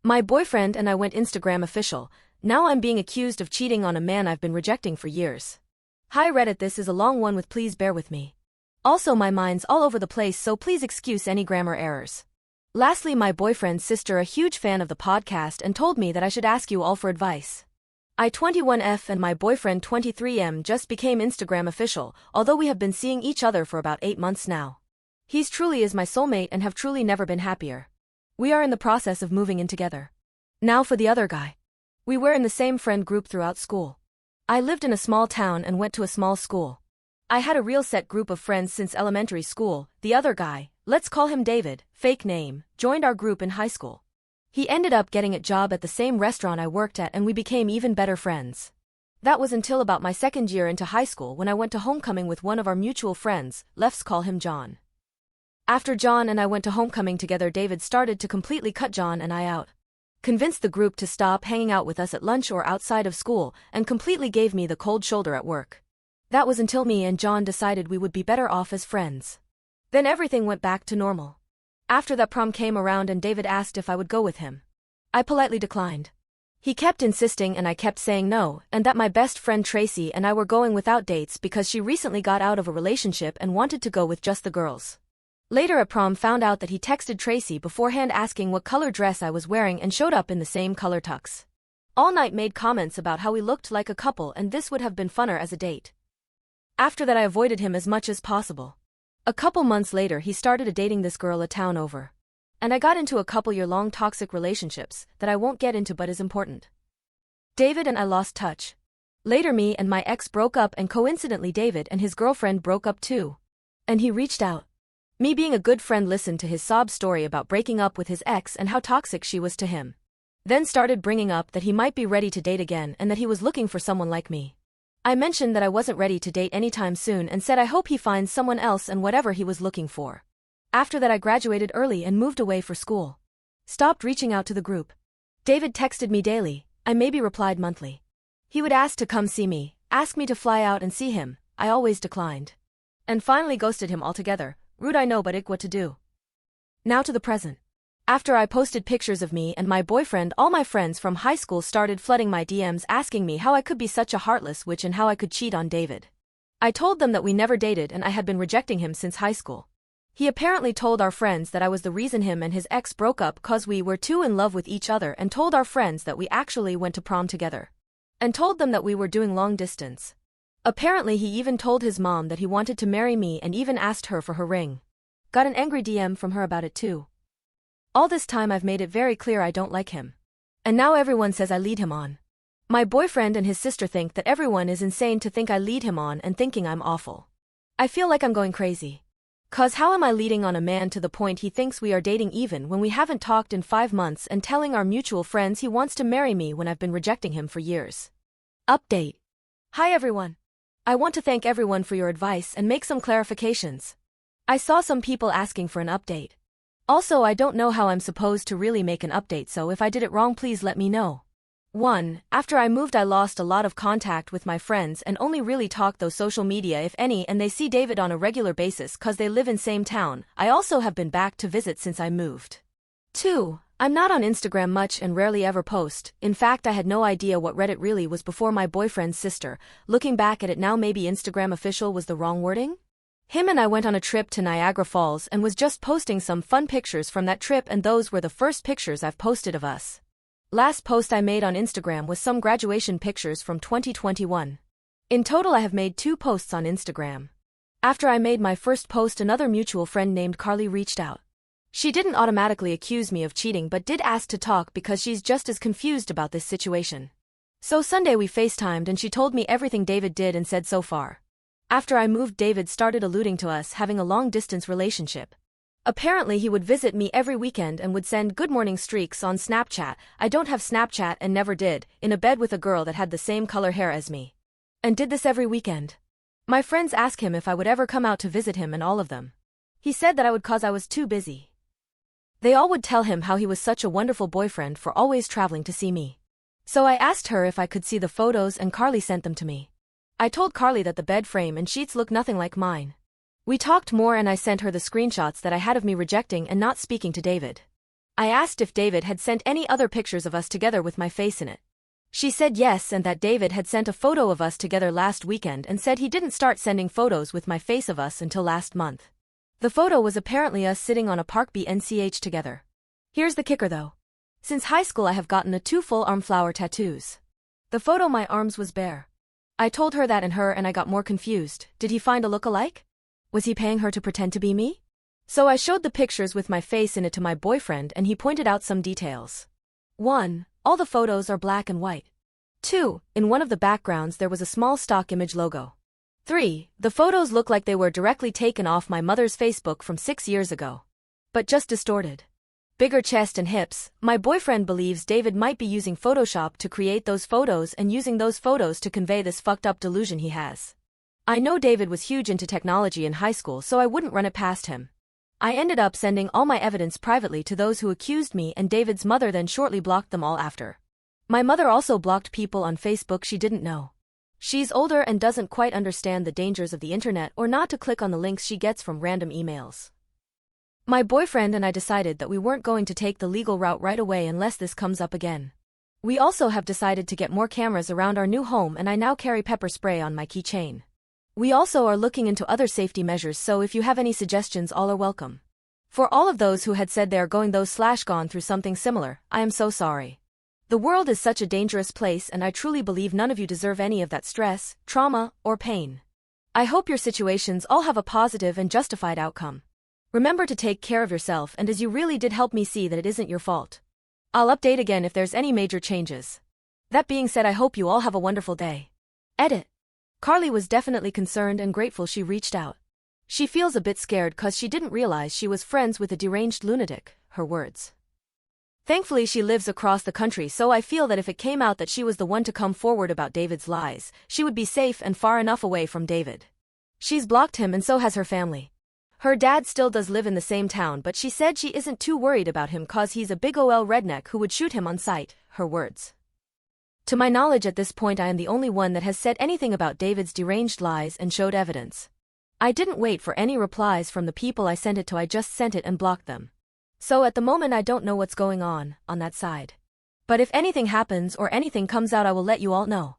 My boyfriend and I went Instagram official. Now I'm being accused of cheating on a man I've been rejecting for years. Hi Reddit, this is a long one with please bear with me. Also my mind's all over the place, so please excuse any grammar errors. Lastly, my boyfriend's sister a huge fan of the podcast and told me that I should ask you all for advice. I 21F and my boyfriend 23M just became Instagram official, although we have been seeing each other for about 8 months now. He's truly is my soulmate and have truly never been happier. We are in the process of moving in together. Now for the other guy. We were in the same friend group throughout school. I lived in a small town and went to a small school. I had a real set group of friends since elementary school. The other guy, let's call him David, fake name, joined our group in high school. He ended up getting a job at the same restaurant I worked at and we became even better friends. That was until about my second year into high school when I went to homecoming with one of our mutual friends, let's call him John. After John and I went to homecoming together, David started to completely cut John and I out. Convinced the group to stop hanging out with us at lunch or outside of school, and completely gave me the cold shoulder at work. That was until me and John decided we would be better off as friends. Then everything went back to normal. After that, prom came around and David asked if I would go with him. I politely declined. He kept insisting and I kept saying no, and that my best friend Tracy and I were going without dates because she recently got out of a relationship and wanted to go with just the girls. Later at prom, found out that he texted Tracy beforehand asking what color dress I was wearing and showed up in the same color tux. All night made comments about how we looked like a couple and this would have been funner as a date. After that I avoided him as much as possible. A couple months later he started dating this girl a town over. And I got into a couple-year-long toxic relationships that I won't get into but is important. David and I lost touch. Later me and my ex broke up and coincidentally David and his girlfriend broke up too. And he reached out. Me being a good friend listened to his sob story about breaking up with his ex and how toxic she was to him. Then started bringing up that he might be ready to date again and that he was looking for someone like me. I mentioned that I wasn't ready to date anytime soon and said I hope he finds someone else and whatever he was looking for. After that I graduated early and moved away for school. Stopped reaching out to the group. David texted me daily, I maybe replied monthly. He would ask to come see me, ask me to fly out and see him, I always declined. And finally ghosted him altogether. Rude I know, but what to do. Now to the present. After I posted pictures of me and my boyfriend, all my friends from high school started flooding my DMs asking me how I could be such a heartless witch and how I could cheat on David. I told them that we never dated and I had been rejecting him since high school. He apparently told our friends that I was the reason him and his ex broke up cause we were too in love with each other, and told our friends that we actually went to prom together. And told them that we were doing long distance. Apparently he even told his mom that he wanted to marry me and even asked her for her ring. Got an angry DM from her about it too. All this time I've made it very clear I don't like him. And now everyone says I lead him on. My boyfriend and his sister think that everyone is insane to think I lead him on and thinking I'm awful. I feel like I'm going crazy. Cause how am I leading on a man to the point he thinks we are dating even when we haven't talked in 5 months, and telling our mutual friends he wants to marry me when I've been rejecting him for years? Update. Hi everyone. I want to thank everyone for your advice and make some clarifications. I saw some people asking for an update. Also, I don't know how I'm supposed to really make an update, so if I did it wrong please let me know. 1. After I moved I lost a lot of contact with my friends and only really talk those social media if any, and they see David on a regular basis cause they live in same town. I also have been back to visit since I moved. 2. I'm not on Instagram much and rarely ever post. In fact, I had no idea what Reddit really was before my boyfriend's sister. Looking back at it now, maybe Instagram official was the wrong wording? Him and I went on a trip to Niagara Falls and was just posting some fun pictures from that trip, and those were the first pictures I've posted of us. Last post I made on Instagram was some graduation pictures from 2021. In total I have made 2 posts on Instagram. After I made my first post, another mutual friend named Carly reached out. She didn't automatically accuse me of cheating but did ask to talk because she's just as confused about this situation. So Sunday we FaceTimed and she told me everything David did and said so far. After I moved, David started alluding to us having a long-distance relationship. Apparently he would visit me every weekend and would send good morning streaks on Snapchat. I don't have Snapchat and never did, in a bed with a girl that had the same color hair as me. And did this every weekend. My friends asked him if I would ever come out to visit him, and all of them. He said that I would cause I was too busy. They all would tell him how he was such a wonderful boyfriend for always traveling to see me. So I asked her if I could see the photos and Carly sent them to me. I told Carly that the bed frame and sheets look nothing like mine. We talked more and I sent her the screenshots that I had of me rejecting and not speaking to David. I asked if David had sent any other pictures of us together with my face in it. She said yes, and that David had sent a photo of us together last weekend and said he didn't start sending photos with my face of us until last month. The photo was apparently us sitting on a park bench together. Here's the kicker though. Since high school I have gotten 2 full arm flower tattoos. The photo my arms was bare. I told her that and I got more confused. Did he find a look-alike? Was he paying her to pretend to be me? So I showed the pictures with my face in it to my boyfriend and he pointed out some details. 1. All the photos are black and white. 2. In one of the backgrounds there was a small stock image logo. 3. The photos look like they were directly taken off my mother's Facebook from 6 years ago. But just distorted. Bigger chest and hips. My boyfriend believes David might be using Photoshop to create those photos and using those photos to convey this fucked up delusion he has. I know David was huge into technology in high school, so I wouldn't run it past him. I ended up sending all my evidence privately to those who accused me, and David's mother then shortly blocked them all after. My mother also blocked people on Facebook she didn't know. She's older and doesn't quite understand the dangers of the internet or not to click on the links she gets from random emails. My boyfriend and I decided that we weren't going to take the legal route right away unless this comes up again. We also have decided to get more cameras around our new home, and I now carry pepper spray on my keychain. We also are looking into other safety measures, so if you have any suggestions, all are welcome. For all of those who had said they are gone through something similar, I am so sorry. The world is such a dangerous place, and I truly believe none of you deserve any of that stress, trauma, or pain. I hope your situations all have a positive and justified outcome. Remember to take care of yourself, and as you really did help me see that it isn't your fault. I'll update again if there's any major changes. That being said, I hope you all have a wonderful day. Edit. Carly was definitely concerned and grateful she reached out. She feels a bit scared cause she didn't realize she was friends with a deranged lunatic, her words. Thankfully she lives across the country, so I feel that if it came out that she was the one to come forward about David's lies, she would be safe and far enough away from David. She's blocked him and so has her family. Her dad still does live in the same town, but she said she isn't too worried about him cause he's a big ol' redneck who would shoot him on sight, her words. To my knowledge at this point I am the only one that has said anything about David's deranged lies and showed evidence. I didn't wait for any replies from the people I sent it to, I just sent it and blocked them. So at the moment I don't know what's going on that side. But if anything happens or anything comes out I will let you all know.